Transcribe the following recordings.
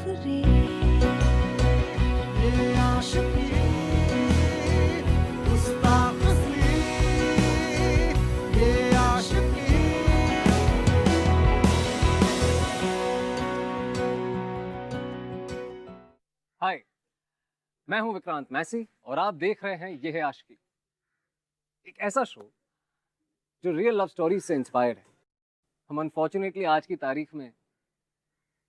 आखिरी ये आशिकी गुस्ताखी ये आशिकी। हाय, मैं हूं विक्रांत मैसी और आप देख रहे हैं ये है आशिकी, एक ऐसा शो जो रियल लव स्टोरी से इंस्पायर्ड है। हम अनफॉर्चुनेटली आज की तारीख में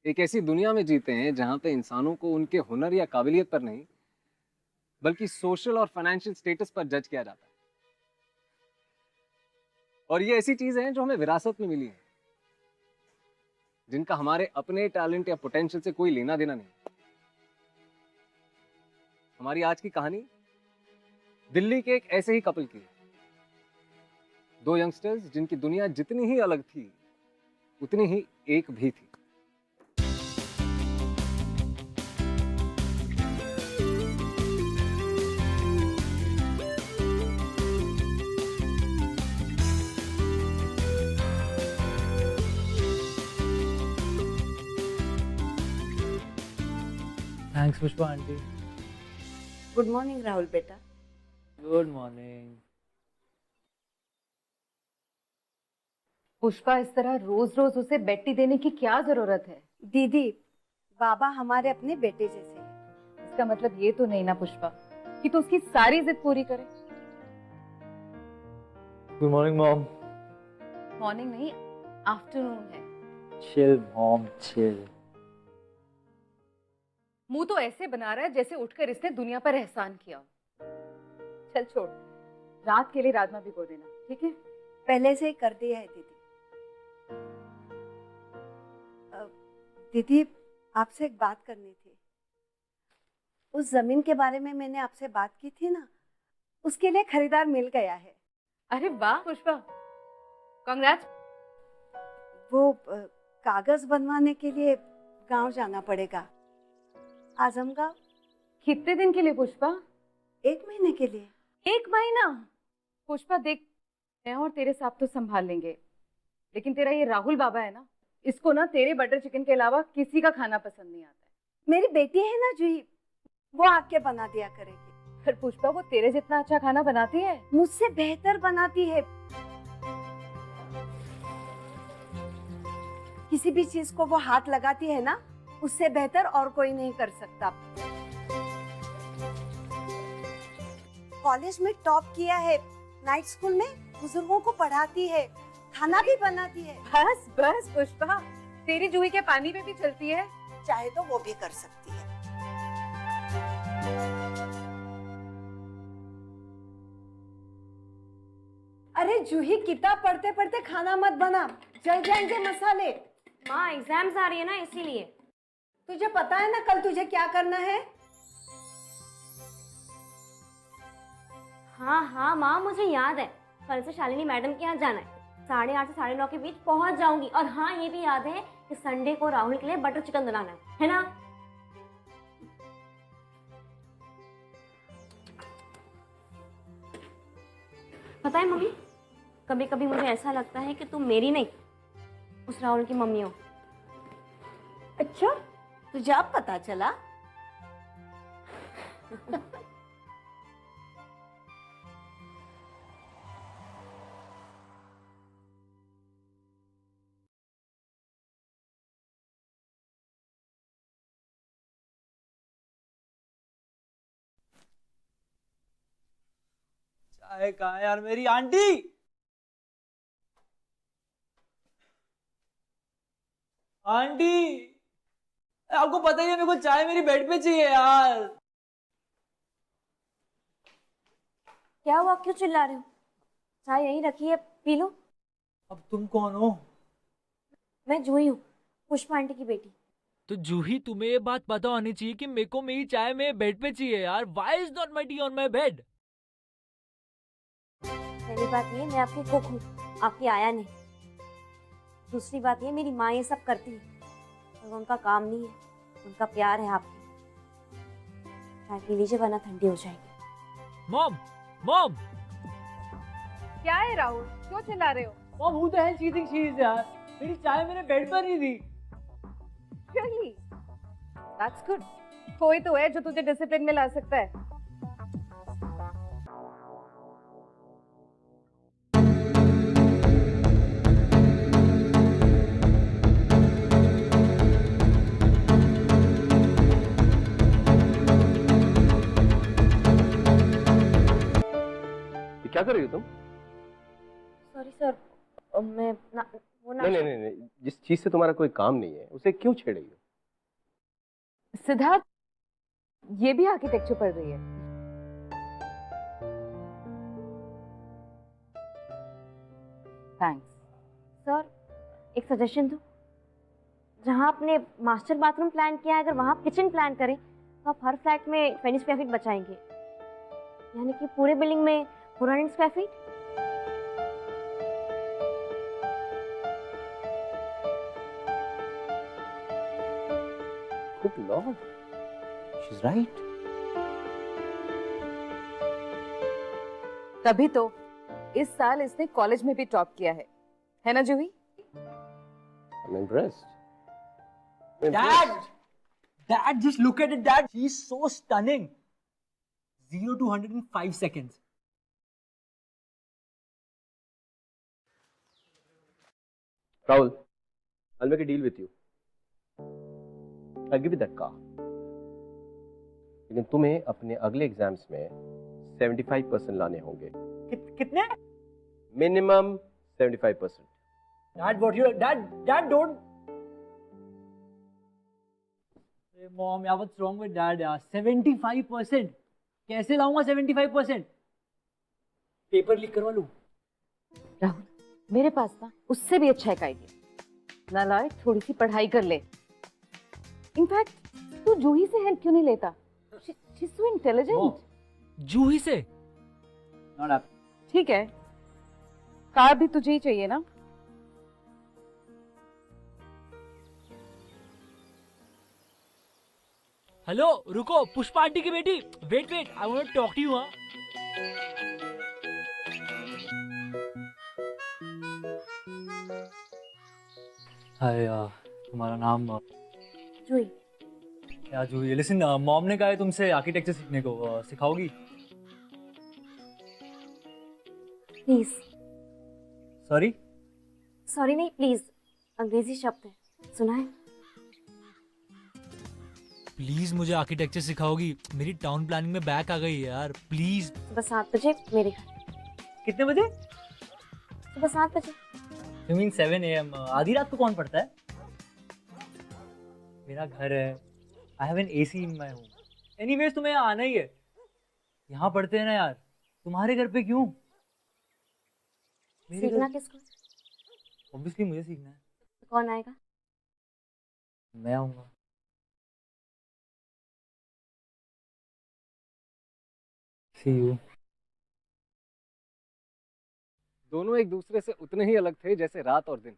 एक ऐसी दुनिया में जीते हैं जहां पे इंसानों को उनके हुनर या काबिलियत पर नहीं बल्कि सोशल और फाइनेंशियल स्टेटस पर जज किया जाता है। और ये ऐसी चीजें हैं जो हमें विरासत में मिली हैं, जिनका हमारे अपने टैलेंट या पोटेंशियल से कोई लेना देना नहीं। हमारी आज की कहानी दिल्ली के एक ऐसे ही कपल की है। दो यंगस्टर्स जिनकी दुनिया जितनी ही अलग थी उतनी ही एक भी थी। Thanks Pushpa aunty. Good morning Rahul बेटा। Good morning. पुष्पा, इस तरह रोज रोज उसे बेटी देने की क्या जरूरत है? दीदी, बाबा हमारे अपने बेटे जैसे हैं। इसका मतलब ये तो नहीं ना पुष्पा कि तू उसकी सारी जिद पूरी करे। Good morning mom. मॉर्निंग नहीं, आफ्टरनून है। Chill mom chill. मुंह तो ऐसे बना रहा है जैसे उठकर इसने दुनिया पर एहसान किया। चल छोड़, रात के लिए राजमा भिगो देना, ठीक है? पहले से ही कर दिया है दीदी। दीदी, आपसे एक बात करनी थी। उस जमीन के बारे में मैंने आपसे बात की थी ना, उसके लिए खरीदार मिल गया है। अरे वाह पुष्पा, कांग्रेट्स। वो कागज बनवाने के लिए गांव जाना पड़ेगा, आजमगांव। कितने दिन के लिए पुष्पा? 1 महीने के लिए। 1 महीना? पुष्पा देख, मैं और तेरे साथ तो संभाल लेंगे, लेकिन तेरा ये राहुल बाबा है ना, इसको ना तेरे बटर चिकन के अलावा किसी का खाना पसंद नहीं आता है। मेरी बेटी है ना जूही, वो आके बना दिया करेगी। फिर पुष्पा, वो तेरे जितना अच्छा खाना बनाती है? मुझसे बेहतर बनाती है। किसी भी चीज को वो हाथ लगाती है ना, उससे बेहतर और कोई नहीं कर सकता। कॉलेज में टॉप किया है, नाइट स्कूल में बुजुर्गों को पढ़ाती है, खाना भी बनाती है। बस बस पुष्पा, तेरी जूही के पानी पे भी चलती है। चाहे तो वो भी कर सकती है। अरे जूही, किताब पढ़ते पढ़ते खाना मत बना, जल जाएंगे मसाले। माँ एग्जाम्स आ रही है ना, इसीलिए। तुझे पता है ना कल तुझे क्या करना है? हाँ हाँ माँ, मुझे याद है, कल से शालिनी मैडम के यहाँ जाना है। 8:30 से 9:30 के बीच पहुंच जाऊंगी। और हाँ, ये भी याद है कि संडे को राहुल के लिए बटर चिकन बनाना है ना? पता है मम्मी, कभी कभी मुझे ऐसा लगता है कि तुम मेरी नहीं, उस राहुल की मम्मी हो। अच्छा, तुझे अब पता चला? चाय कहाँ है यार मेरी? आंटी, आंटी, आपको पता ही है मेरे को चाय मेरी बेड पे चाहिए यार। क्या हुआ, क्यों चिल्ला रहे हो? चाय यहीं रखी है, पी लो। अब तुम कौन हो? मैं जूही हूँ, पुष्पा आंटी की बेटी। तो जूही, तुम्हें ये बात पता होनी चाहिए कि मेरे को मेरी चाय मेरे बेड पे चाहिए यार। Why is not my tea on my bed? पहली बात ये, मैं आपकी कुक हूँ, आपकी आया नहीं। दूसरी बात ये, मेरी माँ ये सब करती है, और उनका काम नहीं है, उनका प्यार है आपकी। चाय पी लीजिए वरना ठंडी हो जाएगी। मॉम, मॉम, क्या है राहुल, क्यों चिल्ला रहे हो? Mom, who the hell she thinks she is यार? मेरी चाय मेरे बेड पर नहीं दी। Really? That's good. कोई तो है जो तुझे डिसिप्लिन में ला सकता है। क्या कर रही हो तुम? सॉरी सर, मैं ना वो ना नहीं नहीं नहीं नहीं, जिस चीज से तुम्हारा कोई काम नहीं है उसे क्यों छेड़ रही हो? सिद्धार्थ, ये भी आर्किटेक्चर पढ़ रही है। थैंक्स। सर, एक सजेशन दो। जहाँ आपने मास्टर बाथरूम प्लान किया है, अगर वहाँ आप किचन प्लान करें तो आप हर फ्लैट में 20 स्क्वायर फीट बचाएंगे, यानी कि पूरे बिल्डिंग में 400 square feet. Good Lord, she's right. तभी तो इस साल इसने कॉलेज में भी टॉप किया है ना जूही? I'm impressed. Dad, just look at it, Dad. She's so stunning. 0 to 100 in 5 seconds. Rahul, I'll make a deal with you. I'll give you that car. लेकिन तुम्हें अपने अगले एग्जाम्स में 75% लाने होंगे। कितने? Minimum 75%। Dad, Dad, don't. Hey, Mom, यार, what's wrong with Dad, यार? 75%. कैसे लाऊंगा 75%? पेपर लीक करवा लूं? राहुल, मेरे पास ना उससे भी अच्छा एक आइडिया। नालायक, थोड़ी सी पढ़ाई कर ले। इनफैक्ट तू जूही से हेल्प क्यों नहीं लेता? She's so intelligent. जूही से? Not up. ठीक है, कार भी तुझे ही चाहिए ना? हेलो, रुको, पुष्पा आंटी की बेटी। Wait, I want to talk to you. हाँ, हाय, तुम्हारा नाम? जूही। क्या जूही? लिसन, मॉम ने कहा है तुमसे आर्किटेक्चर सीखने को। सिखाओगी? प्लीज। सॉरी? सॉरी नहीं, प्लीज। अंग्रेजी शब्द है, सुना है? प्लीज मुझे आर्किटेक्चर सिखाओगी। मेरी टाउन प्लानिंग में बैक आ गई है यार, प्लीज। सुबह 7 बजे मेरे घर। कितने बजे? सुबह 7 बजे। You mean 7 AM? आधी रात को कौन पढ़ता है? मेरा घर है। I have an AC in my home. Anyways, तुम्हें यहाँ आना ही है। यहाँ पढ़ते हैं ना यार। तुम्हारे घर पे क्यों? सीखना किसको? Obviously मुझे सीखना है। कौन आएगा? मैं आऊँगा। See you. दोनों एक दूसरे से उतने ही अलग थे जैसे रात और दिन।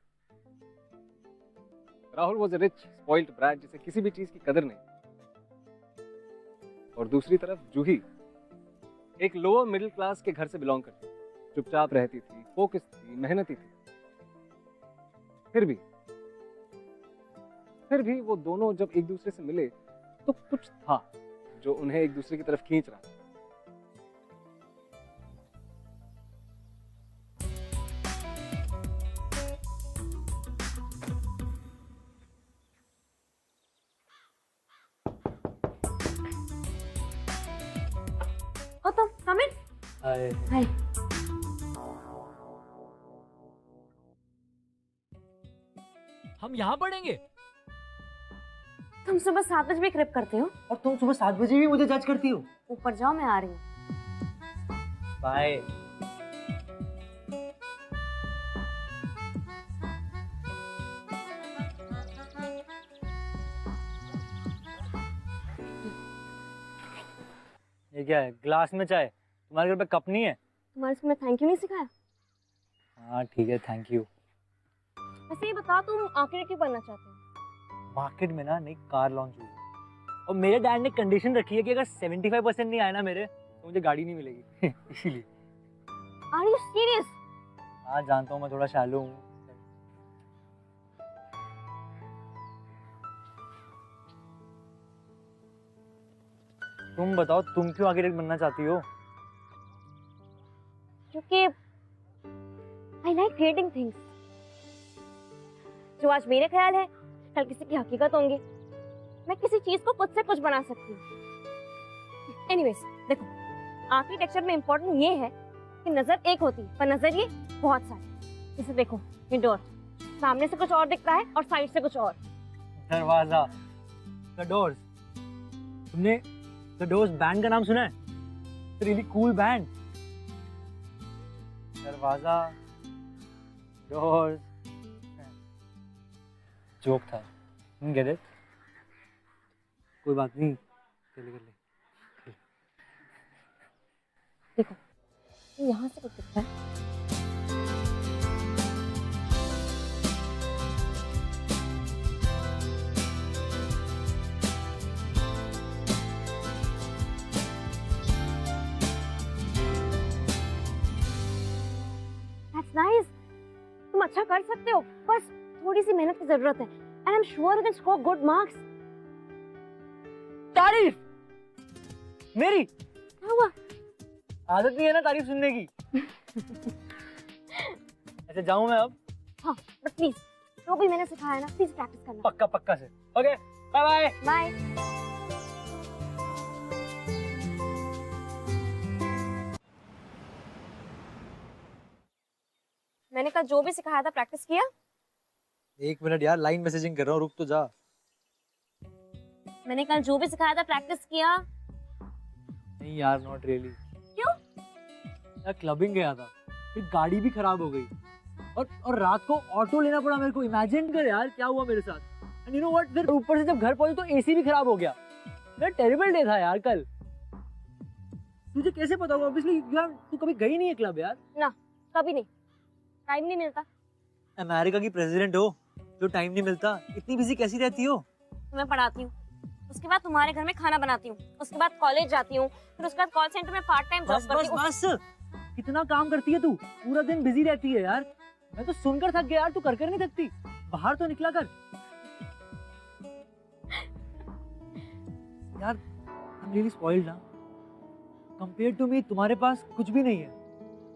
Rahul was a rich spoiled brat जिसे किसी भी चीज की कदर नहीं, और दूसरी तरफ जूही एक लोअर मिडिल क्लास के घर से बिलोंग करती थी, चुपचाप रहती थी, फोकस थी, मेहनती थी। फिर भी वो दोनों जब एक दूसरे से मिले तो कुछ था जो उन्हें एक दूसरे की तरफ खींच रहा था। ओ तुम कम इन। हाय। हम यहाँ पढ़ेंगे? तुम सुबह 7 बजे भी क्रिप करते हो और तुम सुबह 7 बजे भी मुझे जज करती हो। ऊपर जाओ, मैं आ रही हूँ। बाय। ये क्या है? ग्लास में चाय? तुम्हारे घर पे कप नहीं है? तुम्हारे स्कूल में थैंक यू नहीं सिखाया? हाँ ठीक है, थैंक यू। वैसे ये बताओ, तुम आर्किटेक्ट क्यों बनना चाहते हो? मार्केट में ना नई कार लॉन्च हुई है और मेरे डैड ने कंडीशन रखी है कि अगर 75% नहीं आया ना मेरे, तो मुझे गाड़ी नहीं मिलेगी। इसीलिए। Are you serious? हाँ जानता हूँ, मैं थोड़ा शैलो हूँ। तुम बताओ, तुम क्यों आर्किटेक्ट बनना चाहती हो? क्योंकि आई लाइक क्रिएटिंग थिंग्स। जो आज मेरे ख्याल है कल किसी की हकीकत होंगे। मैं किसी चीज को कुछ से कुछ बना सकती हूँ। एनीवेज देखो, आर्किटेक्चर में इम्पोर्टेंट ये है कि नजर एक होती है पर नजरिए बहुत सारे। जैसे देखो, ये डोर सामने से कुछ और दिखता है और साइड से कुछ और। दरवाजा, द डोर्स। तुमने द डोर्स बैंड का नाम सुना है? Really cool band. दरवाजा, डोर्स, जोक था, गेट इट? कोई बात नहीं, चले कर ले। देखो यहाँ से कुछ दिखता है। That's nice. तुम अच्छा कर सकते हो, बस थोड़ी सी मेहनत की जरूरत है। And I'm sure you can score good marks. तारीफ मेरी? क्या हुआ? आदत नहीं है ना तारीफ सुनने की। ऐसे जाऊं मैं अब? हाँ, बट प्लीज जो भी मैंने सिखाया है ना, प्लीज प्रैक्टिस करना। पक्का पक्का से। Okay, bye bye. बाय। मैंने कल जो भी सिखाया था प्रैक्टिस किया? 1 मिनट यार, लाइन मैसेजिंग कर रहा हूँ, रुक तो जा। मैंने कल जो भी सिखाया था प्रैक्टिस किया? नहीं यार, नॉट रियली। क्यों? यार क्लबिंग गया था, फिर गाड़ी भी खराब हो गई और रात को ऑटो लेना पड़ा मेरे को। इमेजिन कर यार क्या हुआ मेरे साथ। एंड यू नो व्हाट, फिर ऊपर से जब घर पहुंचे तो एसी भी खराब हो गया। यार टेरिबल डे था यार कल। तुझे कैसे पता होगा? ऑब्वियसली यार तू कभी गई नहीं है क्लब यार। ना, कभी नहीं, टाइम नहीं मिलता। अमेरिका की प्रेसिडेंट हो, जो टाइम नहीं मिलता? इतनी बिजी कैसी रहती हो? मैं पढ़ाती हूँ, उसके बाद तुम्हारे घर में खाना बनाती हूँ, उसके बाद कॉलेज जाती हूँ, फिर उसके बाद कॉल सेंटर में पार्ट टाइम जॉब करती हूँ। बस कितना काम करती है तू, पूरा दिन बिजी रहती है यार। मैं तो सुनकर थक गया यार, तू कर नहीं थकती? बाहर तो निकला कर यार। आई एम रियली स्पॉइल्ड ना, कंपेयर टू मी तुम्हारे पास कुछ भी नहीं है,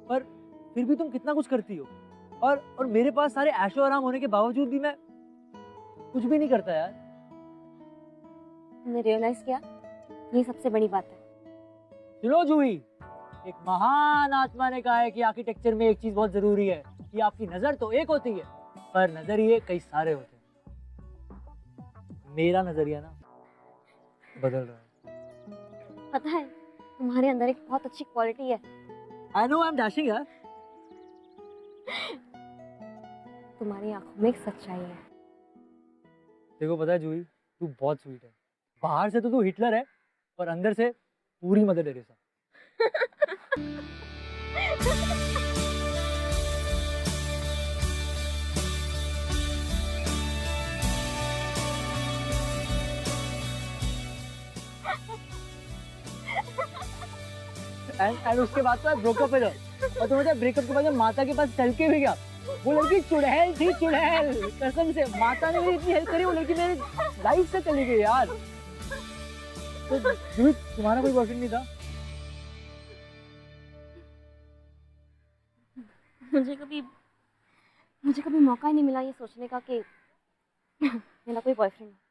पर फिर भी तुम कितना कुछ करती हो। और मेरे पास सारे ऐशो आराम होने के बावजूद भी मैं कुछ भी नहीं करता यार। तुमने रियलाइज किया, ये सबसे बड़ी बात है। सुनो जूही, एक महान आत्मा ने कहा है कि आर्किटेक्चर में एक चीज बहुत जरूरी है कि आपकी नजर तो एक होती है पर नजरिए कई सारे होते हैं। मेरा नजरिया ना बदल रहा है। पता है, तुम्हारे अंदर एक बहुत अच्छी क्वालिटी है। I know, I am dashing यार। तुम्हारी आंखों में एक सच्चाई है। देखो पता है जूही, तू बहुत स्वीट है। बाहर से तो तू हिटलर है और अंदर से पूरी मदर टेरेसा। एंड उसके बाद तो ब्रेकअप है। और तुम्हें ब्रेकअप के बाद माता के पास चल के भी गया। वो लड़की चुड़ैल थी, चुड़ैल, कसम से। माता ने मेरी इतनी हेल्प करी, वो लड़की मेरे लाइफ से चली गई यार। तो तुम्हारा कोई बॉयफ्रेंड नहीं था? मुझे कभी मौका ही नहीं मिला ये सोचने का कि मेरा कोई बॉयफ्रेंड है।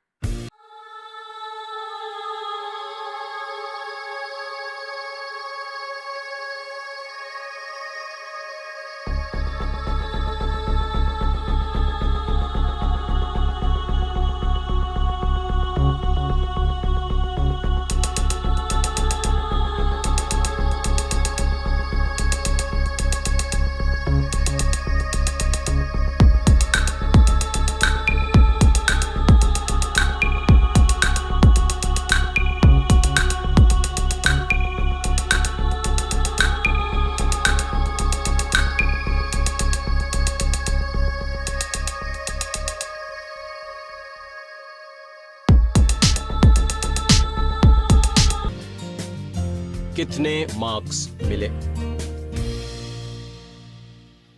कितने मार्क्स मिले?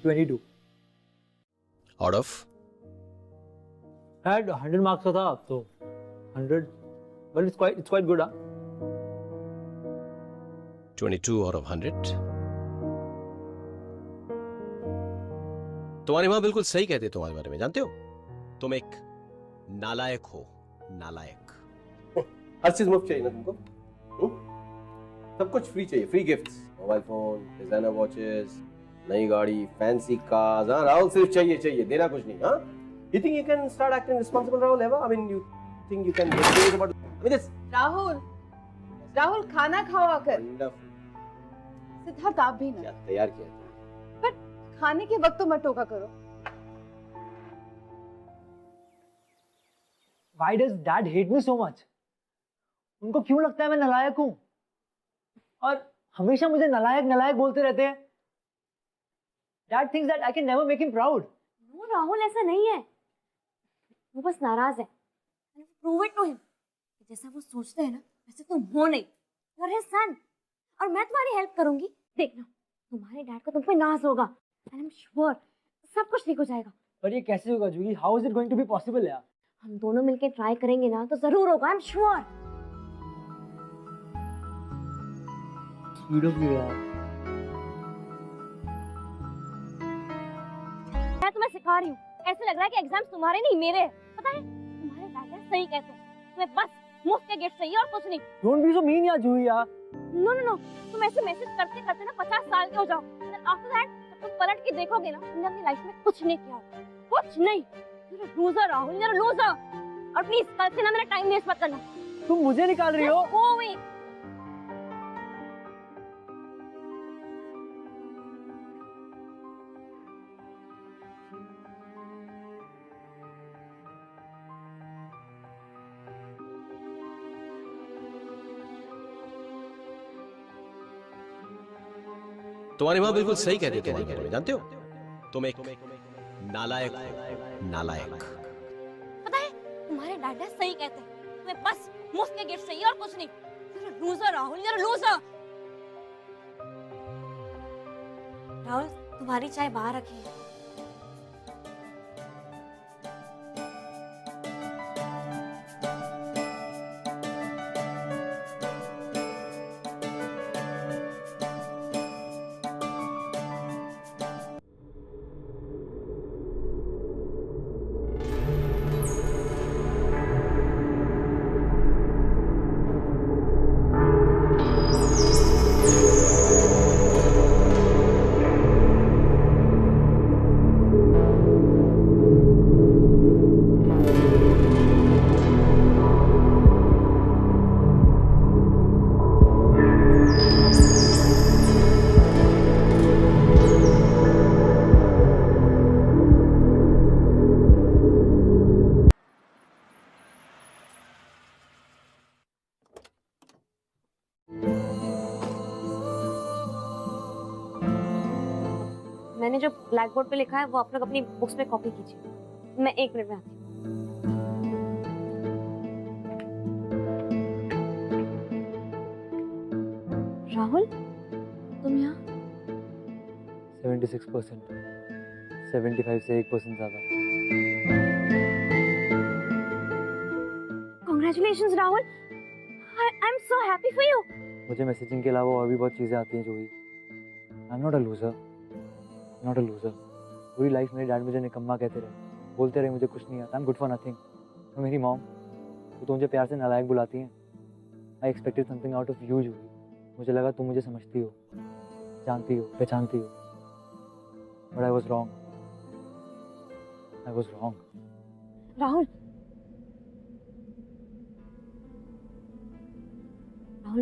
22 आउट ऑफ? शायद 100 मार्क्स का था, अब तो 100, but it's quite good, huh? 22 out of 100. तुम्हारी माँ बिल्कुल सही कहती है तुम्हारे बारे में, जानते हो? तुम एक नालायक हो, नालायक। हर चीज मुफ्त चाहिए ना तुमको? सब कुछ फ्री चाहिए, free gifts, mobile phone, designer watches, नई गाड़ी, फैंसी कार्स। हाँ राहुल, सिर्फ चाहिए, देना कुछ नहीं। हाँ, you think you can start acting responsible, Rahul, ever? I mean, you think you can get serious about? I mean, this. Rahul खाना खाओ आकर। Wonderful. सिद्धार्थ आप भी ना। क्या तैयार किया तुमने? पर खाने के वक्त तो मत टोका करो। Why does Dad hate me so much? उनको क्यों लगता है मैं नालायक हूँ? और हमेशा मुझे नालायक बोलते रहते हैं। Dad thinks that I can never make him proud. No, Rahul ऐसा नहीं है, वो बस नाराज है। Prove it to him. जैसा वो सोचते हैं ना, वैसे तुम हो नहीं। You're his son. और मैं तुम्हारी हेल्प करूंगी। देखना, तुम्हारे डैड को तुम पे नाज होगा। And I'm sure सब कुछ ठीक हो जाएगा। पर ये कैसे होगा जूही? How is it going to be possible यार? हम दोनों मिलके ट्राई करेंगे ना तो जरूर होगा। I'm sure. Sweet of you यार। मैं तुम्हें सिखा रही हूँ। ऐसे लग रहा है कि एग्जाम्स तुम्हारे नहीं मेरे हैं। पता है तुम्हारे डैड सही कहते हैं, तुम्हें बस मुफ्त के गिफ्ट चाहिए और कुछ नहीं। Don't be so mean यार जूही यार। No, तुम ऐसे मैसेज करते करते ना 50 साल के हो जाओ। आफ्टर दैट जब तुम पलट के देखोगे ना, तुमने अपनी लाइफ में कुछ नहीं किया, कुछ नहीं। You're a loser, Rahul, you're a loser. और प्लीज कल से ना मेरा टाइम वेस्ट मत करना। तुम मुझे निकाल रही हो? Go away. तुम्हारी माँ बिल्कुल सही कहती है तुम्हारे बारे में, जानते हो? तुम एक नालायक हो, नालायक। पता है तुम्हारे डैड सही कहते हैं, तुम्हें बस मुफ्त के गिफ्ट चाहिए और कुछ नहीं। You're a loser, Rahul, you're a loser. Rahul, तुम्हारी चाय बाहर रखी है। मैंने जो ब्लैक बोर्ड पे लिखा है वो आप लोग अपनी बुक्स में कॉपी कीजिए। मैं 1 मिनट में आती हूँ। राहुल, तुम यहाँ? 76%, 75 से 1% ज्यादा। Congratulations, Rahul. I'm so happy for you. मुझे मैसेजिंग के अलावा और भी बहुत चीजें आती हैं जूही। I'm not a loser. Not a loser. पूरी लाइफ मेरे डैड मुझे निकम्मा कहते रहे, बोलते रहे मुझे कुछ नहीं आता, I'm good for nothing. और मेरी मॉम, वो तो मुझे प्यार से नालायक बुलाती हैं। I expected something out of you, जूही। मुझे लगा तुम मुझे समझती हो, जानती हो, पहचानती हो। But I was wrong. I was wrong. Rahul,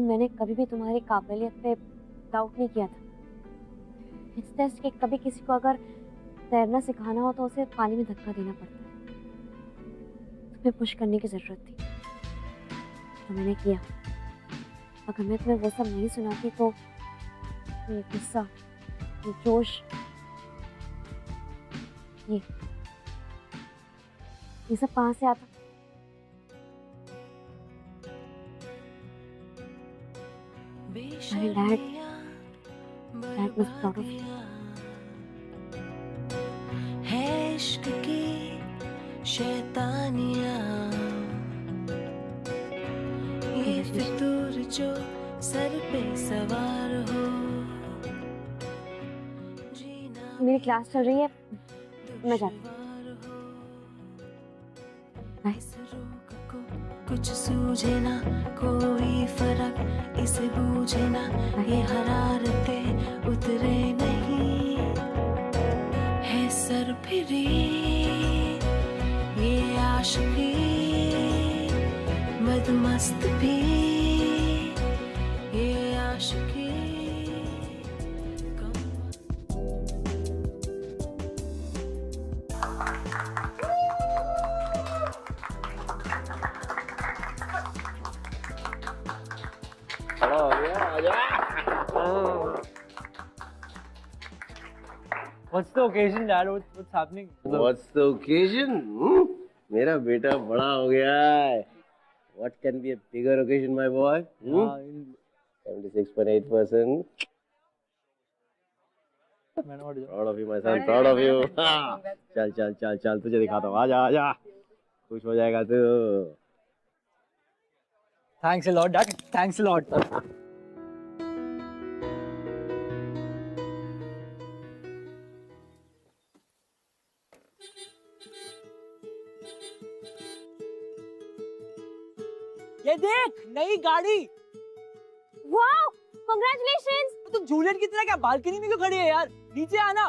मैंने कभी भी तुम्हारी काबिलियत पे डाउट नहीं किया था। इट्स जस्ट कि कभी किसी को अगर तैरना सिखाना हो तो उसे पानी में धक्का देना पड़ता है। तुम्हें पुश करने की जरूरत थी तो मैंने किया। अगर मैं तुम्हें वो सब नहीं सुनाती तो ये गुस्सा, ये जोश, ये सब कहाँ से आता? My dad was proud of you. है इश्क की शैतानियाँ, ये फितूर जो सर बेसवार हो मेरी क्लास चल रही है, मैं जाती हूँ। बाय। कुछ सूझे ना कोई फर्क इसे बूझे ना ये हरारतें उतरे नहीं है सर फिरी ये आशिकी मदमस्त भी ये आशिकी What's the occasion, Dad? What's happening? What's the occasion? मेरा बेटा बड़ा हो गया है. What can be a bigger occasion, my boy? 76.8%. Proud of you, my son. Proud of you. चल चल चल चल तुझे दिखाता हूँ. आजा आजा. खुश हो जाएगा तू. Thanks a lot, Dad. Thanks a lot. ये देख नई गाड़ी. Wow, congratulations. तुम जूलियट की तरह क्या बालकनी में क्यों खड़ी है यार? नीचे आना.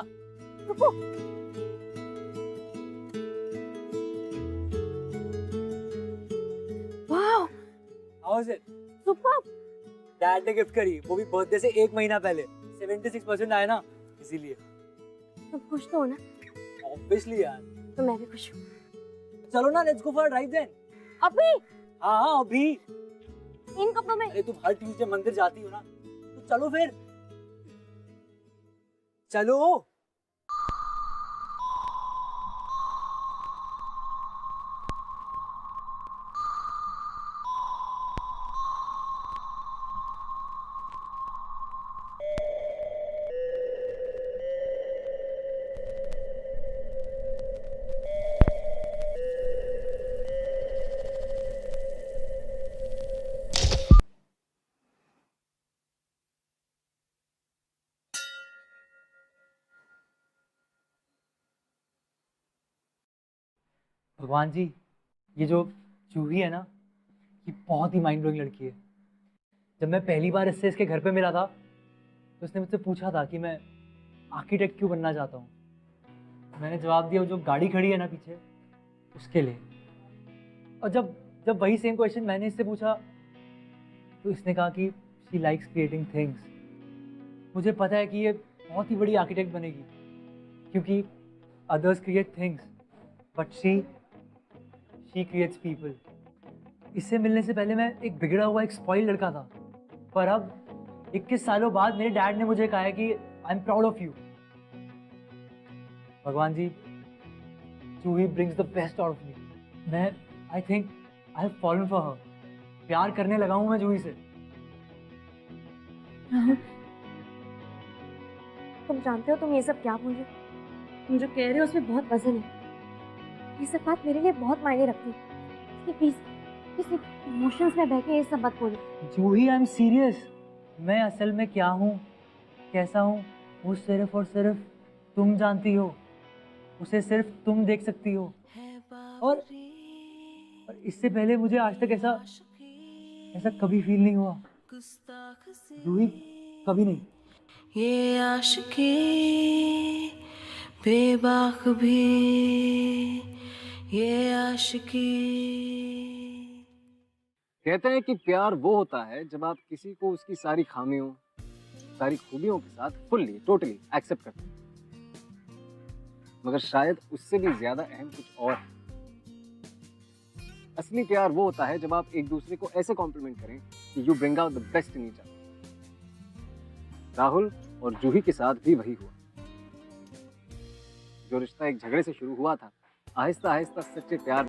रुको। Wow, How is it? Super. Dad ने गिफ्ट करी, वो भी बर्थडे से 1 महीना पहले. 76% आया ना, इसीलिए. तुम खुश तो हो ना? Obviously यार. तो मैं भी खुश हूँ। चलो ना, let's go for a drive then. अभी? हाँ अभी. इन कपड़ों में? अरे तुम हर ट्यूसडे मंदिर जाती हो ना, तो चलो फिर. चलो. भगवान जी, ये जो जूही है ना, ये बहुत ही माइंड ब्लोइंग लड़की है. जब मैं पहली बार इससे इसके घर पे मिला था, तो इसने मुझसे पूछा था कि मैं आर्किटेक्ट क्यों बनना चाहता हूँ. मैंने जवाब दिया, जो गाड़ी खड़ी है ना पीछे, उसके लिए. और जब वही सेम क्वेश्चन मैंने इससे पूछा, तो इसने कहा कि शी लाइक्स क्रिएटिंग थिंग्स. मुझे पता है कि ये बहुत ही बड़ी आर्किटेक्ट बनेगी, क्योंकि others create things but she creates people. इससे मिलने से पहले मैं एक बिगड़ा हुआ, एक स्पॉइल लड़का था, पर अब 21 सालों बाद मेरे डैड ने मुझे कहा है कि I am proud of you. भगवान जी, Juhi brings the best out of me. मैं I think I have fallen for her. प्यार करने लगा हूं मैं जूही से. तुम जानते हो तुम ये सब क्या बोल रहे हो? तुम जो कह रहे हो उसमें बहुत वजन है. ये सब बात मेरे लिए बहुत मायने रखती है. प्लीज किसी इमोशंस में बह के ये सब मत बोलो. जूही, आई एम सीरियस. मैं असल में क्या हूँ, कैसा हूँ, वो सिर्फ और सिर्फ तुम जानती हो. उसे सिर्फ तुम देख सकती हो. और इससे पहले मुझे आज तक ऐसा कभी फील नहीं हुआ. जूही, कभी नहीं. ये आशिकी बेबाक भी ये आशिकी. कहते हैं कि प्यार वो होता है जब आप किसी को उसकी सारी खामियों, सारी खूबियों के साथ फुल्ली, टोटली एक्सेप्ट करते हैं. मगर शायद उससे भी ज्यादा अहम कुछ और है. असली प्यार वो होता है जब आप एक दूसरे को ऐसे कॉम्प्लीमेंट करें कि you bring out the best in each other. Rahul और जूही के साथ भी वही हुआ. जो रिश्ता एक झगड़े से शुरू हुआ था, आहिस्ता आहिस्ता सच्चे प्यार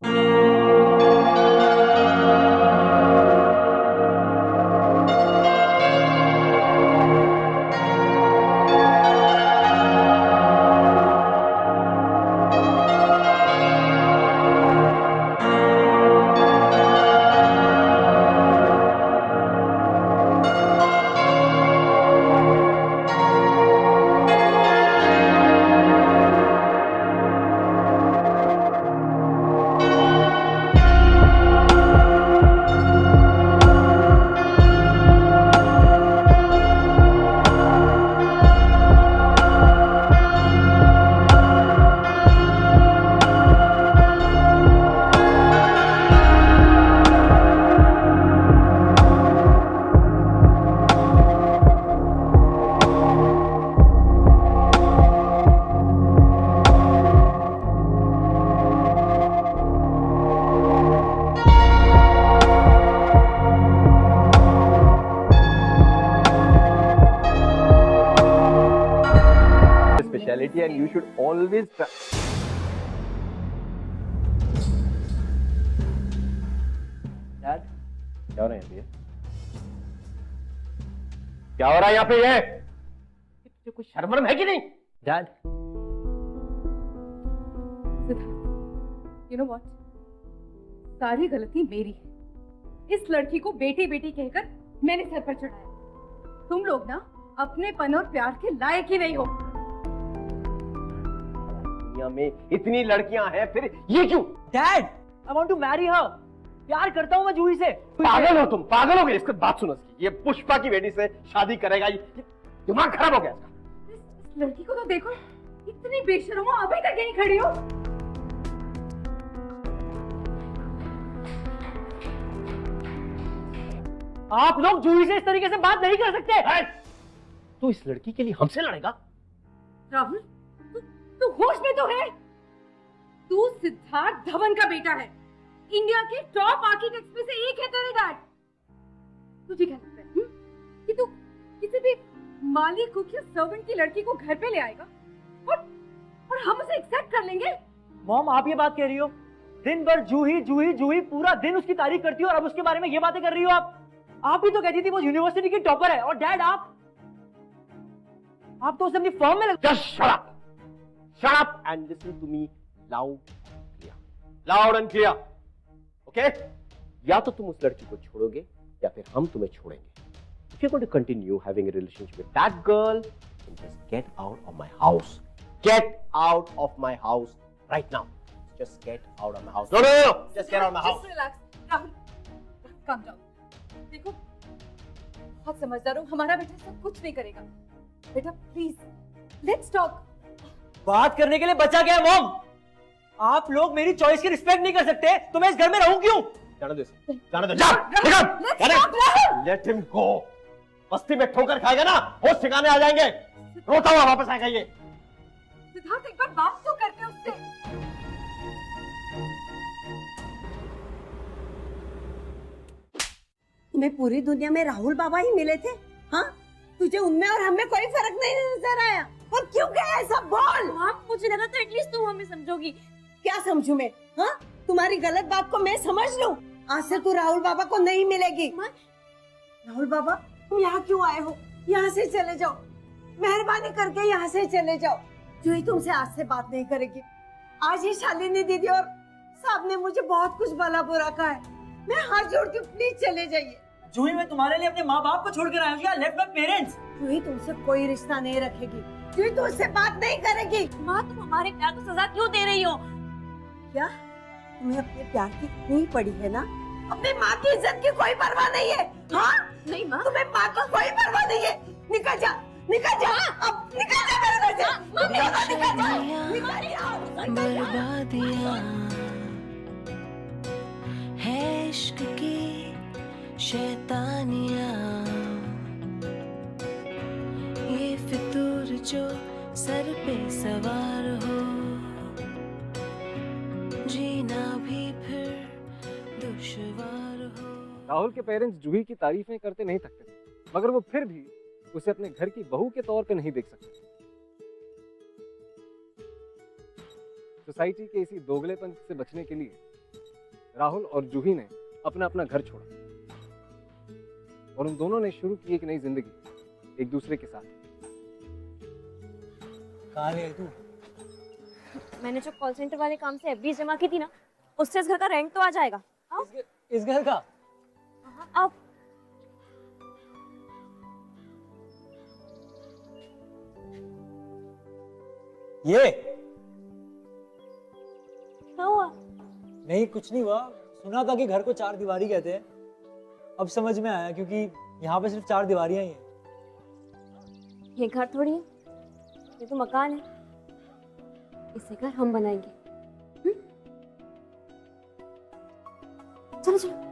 क्या हो रहा है यहाँ पे? क्या हो रहा है यहाँ पे? ये तुझे कुछ शर्म है कि नहीं? डैड, यू नो व्हाट, सारी गलती मेरी है। इस लड़की को बेटी बेटी कहकर मैंने सर पर चढ़ाया। तुम लोग ना अपनेपन और प्यार के लायक ही नहीं हो। दुनिया में इतनी लड़कियां हैं, फिर ये क्यों? Dad, I want to marry her. प्यार करता हूँ मैं जूही से। पागल हो तुम, पागल हो गए। इसकी बात सुनो इसकी। ये पुष्पा की बेटी से शादी करेगा? ये दिमाग खराब हो गया इसका। इस लड़की को तो देखो, इतनी बेशर्म हो, अभी तक यहीं खड़ी हो। आप लोग जूही से इस तरीके से बात नहीं कर सकते। तू इस लड़की के लिए हमसे लड़ेगा? राहुल, तू होश में तो है? तू सिद्धार्थ धवन का बेटा है। इंडिया के टॉप आर्किटेक्ट्स में से एक है तेरे डैड। तुझे क्या लगता है कि तू किसी भी माली कुक या सर्वेंट की लड़की को घर पे ले आएगा और हम उसे एक्सेप्ट कर लेंगे? मॉम, आप ये बात कह रही हो? दिन भर जूही जूही जूही, पूरा दिन उसकी तारीफ करती हो और अब उसके बारे में ये बातें कर रही हो आप भी तो कहती थी वो यूनिवर्सिटी की टॉपर है। और डैड, आप तो उसे अपनी फर्म में Just shut up! Shut up and listen to me loud and clear. Loud and clear. Okay? या तो तुम उस लड़की को छोड़ोगे या फिर हम तुम्हें छोड़ेंगे. If you're going to continue having a relationship with that girl, then just get out of my house. Get out of my house right now. Just get out of my house. No. Just get out of my house. Just relax. Rahul, calm down. देखो, बहुत समझदार हो, हमारा बेटा सब कुछ नहीं करेगा। बेटा प्लीज, लेट्स टॉक। बात करने के लिए बचा गया मॉम। आप लोग मेरी चॉइस की रिस्पेक्ट नहीं कर सकते तो मैं इस घर में रहूं क्यों? जाने दो इसे, जाने दो, जा! Let him go. बस्ती में ठोकर खाएगा ना, होश ठिकाने आ जाएंगे। रोता हुआ वापस आएगा ये। सिद्धार्थ, एक बार बात तो करते उससे। तुम्हें पूरी दुनिया में राहुल बाबा ही मिले थे? हाँ, तुझे उनमें और हमें कोई फर्क नहीं नजर आया? और क्यों गया ऐसा? बोल। आप मुझे लगा तो एटलीस्ट तुम हमें समझोगी। क्या समझू मैं? हाँ, तुम्हारी गलत बात को मैं समझ लूं? आज से तू राहुल बाबा को नहीं मिलेगी। राहुल बाबा, तुम यहाँ क्यों आए हो? यहाँ से चले जाओ, मेहरबानी करके यहाँ से चले जाओ। जो ही तुमसे आज से बात नहीं करेगी। आज ही शालिनी दीदी और साहब ने मुझे बहुत कुछ भला बुरा कहा है। मैं हाथ जोड़ के प्लीज चले जाइए। जूही, मैं तुम्हारे लिए अपने माँ बाप को छोड़कर आया हूँ क्या? Left my parents. जूही तुमसे कोई रिश्ता नहीं रखेगी। जूही तुमसे बात नहीं करेगी। माँ, तुम हमारे प्यार को सजा क्यों दे रही हो? क्या तुम्हें अपने प्यार की नहीं पड़ी है ना? अपनी माँ की इज्जत की कोई परवाह नहीं है? हाँ? नहीं माँ, तुम्हें माँ की कोई परवाह नहीं है? निकल जा, निकल जा, अब निकल जा मेरे घर से। निकल जा। बर्बादियाँ है इश्क की शैतानियाँ, ये फितूर जो सर पे सवार हो, जीना भी फिर दुश्वार हो। राहुल के पेरेंट्स जूही की तारीफें करते नहीं थकते थे, मगर वो फिर भी उसे अपने घर की बहू के तौर पे नहीं देख सकते। सोसाइटी के इसी दोगलेपन से बचने के लिए राहुल और जूही ने अपना अपना घर छोड़ा और उन दोनों ने शुरू की एक नई जिंदगी एक दूसरे के साथ। कहाँ गई तू? मैंने जो कॉल सेंटर वाले काम से एफडी जमा की थी ना, उससे इस घर का रेंट तो आ जाएगा। इस घर का? अब ये क्या हुआ? नहीं, कुछ नहीं हुआ। सुना था कि घर को चार दीवारी कहते हैं, अब समझ में आया क्योंकि यहाँ पे सिर्फ चार दीवारियां ही हैं। ये घर थोड़ी है, ये तो मकान है। इसे घर हम बनाएंगे। चलो चलो।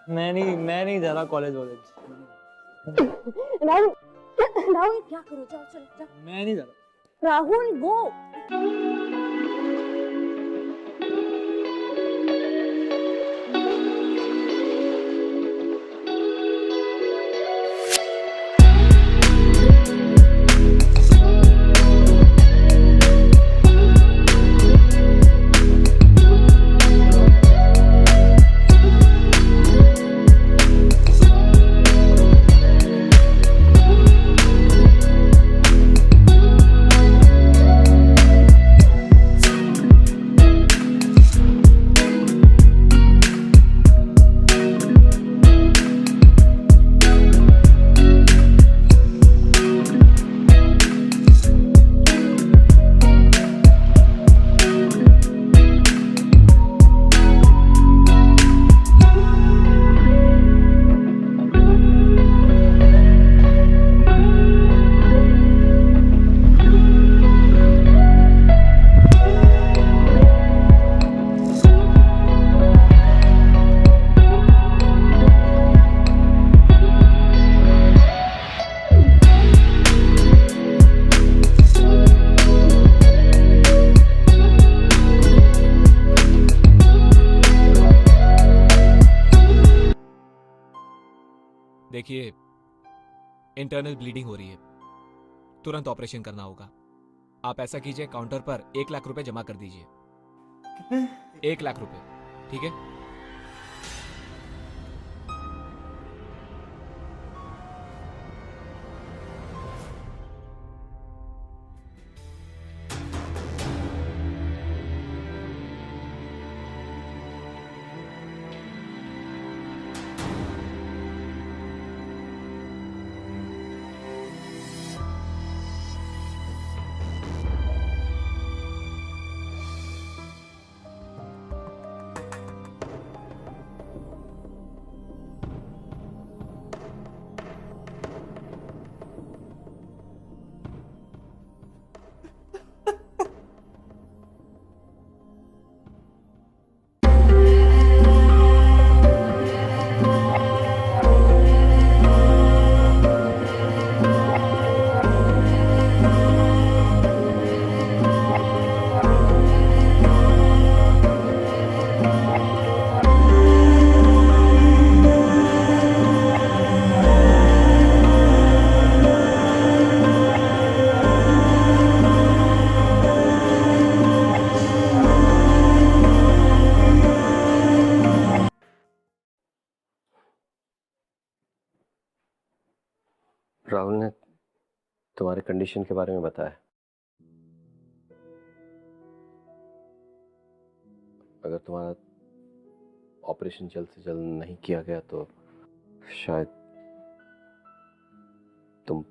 मैं नहीं जा रहा कॉलेज वॉलेज। राहुल राहुल क्या करो, जाओ चलो जाओ। मैं नहीं जा रहा। राहुल गो। देखिए, इंटरनल ब्लीडिंग हो रही है, तुरंत ऑपरेशन करना होगा। आप ऐसा कीजिए, काउंटर पर 1 लाख रुपए जमा कर दीजिए। कितने? 1 लाख रुपए, ठीक है? राहुल ने तुम्हारे कंडीशन के बारे में बताया। अगर तुम्हारा ऑपरेशन जल्द से जल्द नहीं किया गया तो शायद तुम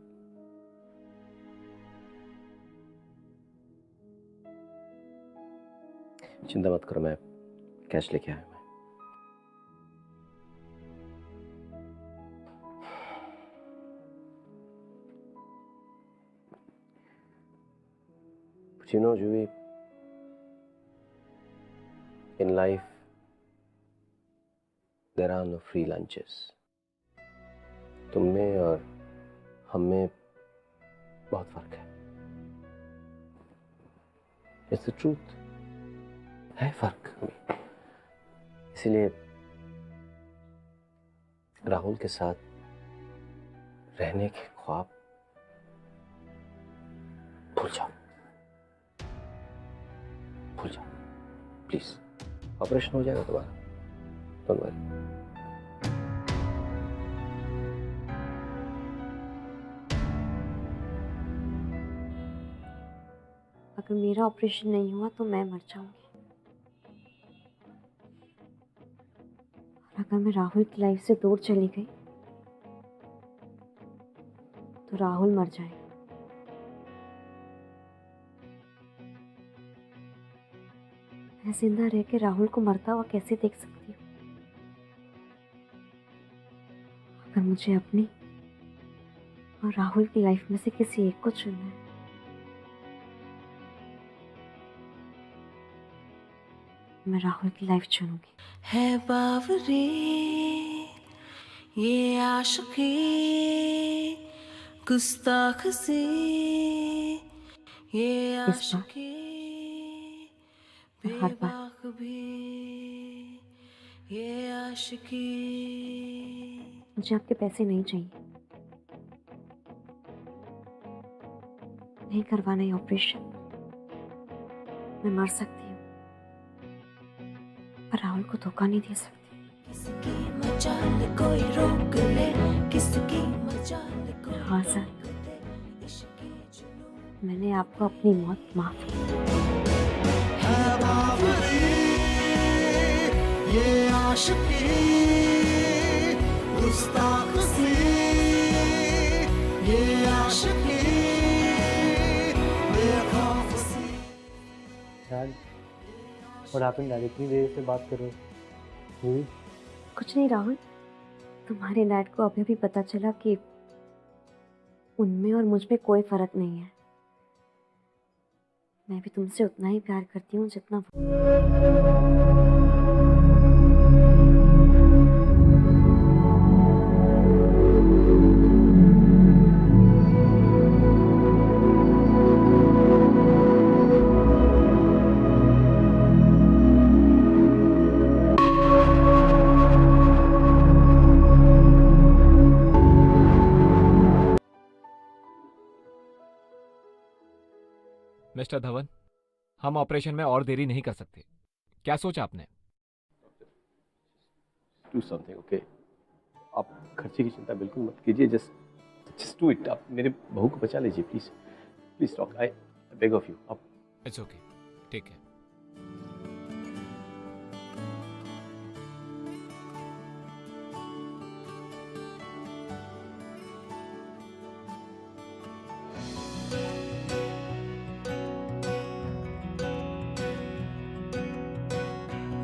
चिंता मत करो, मैं कैश लेके आया। But you know, Juvi, in life, there are no free lunches. तुम में और हम में बहुत फर्क है। It's the truth. है फर्क। इसीलिए राहुल के साथ रहने के ख्वाब भूल जाओ, भूल जाओ प्लीज। ऑपरेशन हो जाएगा तुम्हारा, डोंट वरी। अगर मेरा ऑपरेशन नहीं हुआ तो मैं मर जाऊंगी, और अगर मैं राहुल की लाइफ से दूर चली गई तो राहुल मर जाएगा। मैं जिंदा रह के राहुल को मरता हुआ कैसे देख सकती हूँ? अगर मुझे अपनी और राहुल की लाइफ में से किसी एक को चुनना है, मैं राहुल की लाइफ चुनूंगी। है बावरी ये आशिकी गुस्ताख सी, ये आशिकी बेबाक भी, ये आशिकी। मुझे आपके पैसे नहीं चाहिए, नहीं करवाना ये ऑपरेशन। मैं मर सकती हूँ पर राहुल को धोखा नहीं दे सकती। किसकी मजाल कोई रोक ले, किसकी मजाल कोई हाँ सर, मैंने आपको अपनी मौत माफ की। ये आशिकी गुस्ताख सी, ये आशिकी बेखौफ सी। Dad, what happened dad? इतनी देर से बात कर रहे हो? कुछ नहीं राहुल, तुम्हारे डैड को अभी भी पता चला कि उनमें और मुझ में कोई फर्क नहीं है। मैं भी तुमसे उतना ही प्यार करती हूँ जितना मिस्टर धवन, हम ऑपरेशन में और देरी नहीं कर सकते। क्या सोचा आपने? Do something, okay? आप खर्चे की चिंता बिल्कुल मत कीजिए, just do it। आप मेरे बहू को बचा लीजिए, please talk. I beg of you। आप इट्स ओके, ठीक है।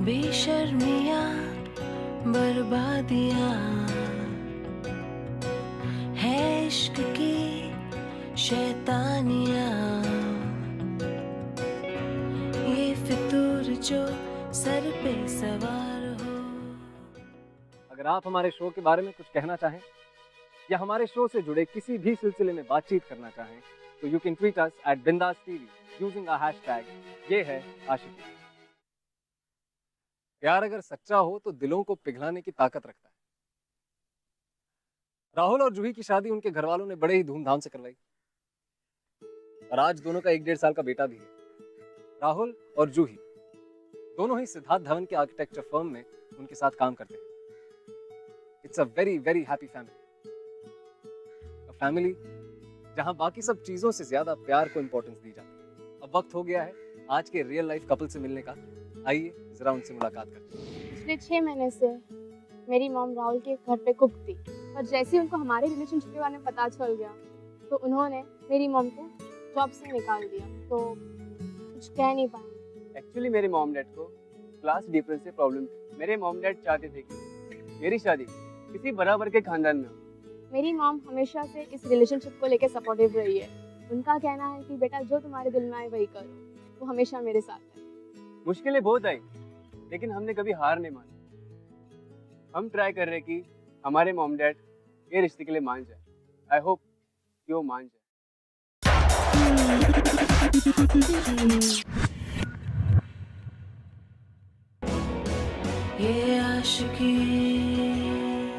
बेशर्मियाँ बर्बादियाँ है इश्क की शैतानियाँ, ये फितूर जो सर पे सवार हो। अगर आप हमारे शो के बारे में कुछ कहना चाहें या हमारे शो से जुड़े किसी भी सिलसिले में बातचीत करना चाहें तो you can tweet us at बिंदास टीवी यूजिंग अ हैशटैग ये है आशिकी। प्यार अगर सच्चा हो तो दिलों को पिघलाने की ताकत रखता है। राहुल और जूही की शादी उनके घर वालों ने बड़े ही धूमधाम से करवाई और आज दोनों का 1-1.5 साल का बेटा भी है। राहुल और जूही दोनों ही सिद्धार्थ धवन के आर्किटेक्चर फर्म में उनके साथ काम करते हैं। It's a very very happy family, a family जहां बाकी सब चीजों से ज्यादा प्यार को इंपॉर्टेंस दी जाती है। अब वक्त हो गया है आज के रियल लाइफ कपल से मिलने का। आइए जरा उनसे मुलाकात करते हैं। पिछले 6 महीने से मेरी मॉम राहुल के घर पे कुक थी, पर जैसे ही उनको हमारे रिलेशनशिप के बारे में पता चल गया तो उन्होंने मेरी मॉम को जॉब से निकाल दिया। तो कुछ कह नहीं पाए। एक्चुअली मेरे मॉम डैड को क्लास डिफरेंस से प्रॉब्लम थी। मेरे मॉम डैड चाहते थे कि मेरी शादी किसी बराबर के खानदान में हो। मेरी मॉम हमेशा से इस रिलेशनशिप को लेकर सपोर्टिव रही है। उनका कहना है कि बेटा जो तुम्हारे दिल में आए वही करो, वो हमेशा मेरे साथ है। मुश्किलें बहुत आई लेकिन हमने कभी हार नहीं मानी। हम ट्राई कर रहे हैं कि हमारे मॉम डैड ये रिश्ते के लिए मान जाए। आई होप कि वो मान जाए।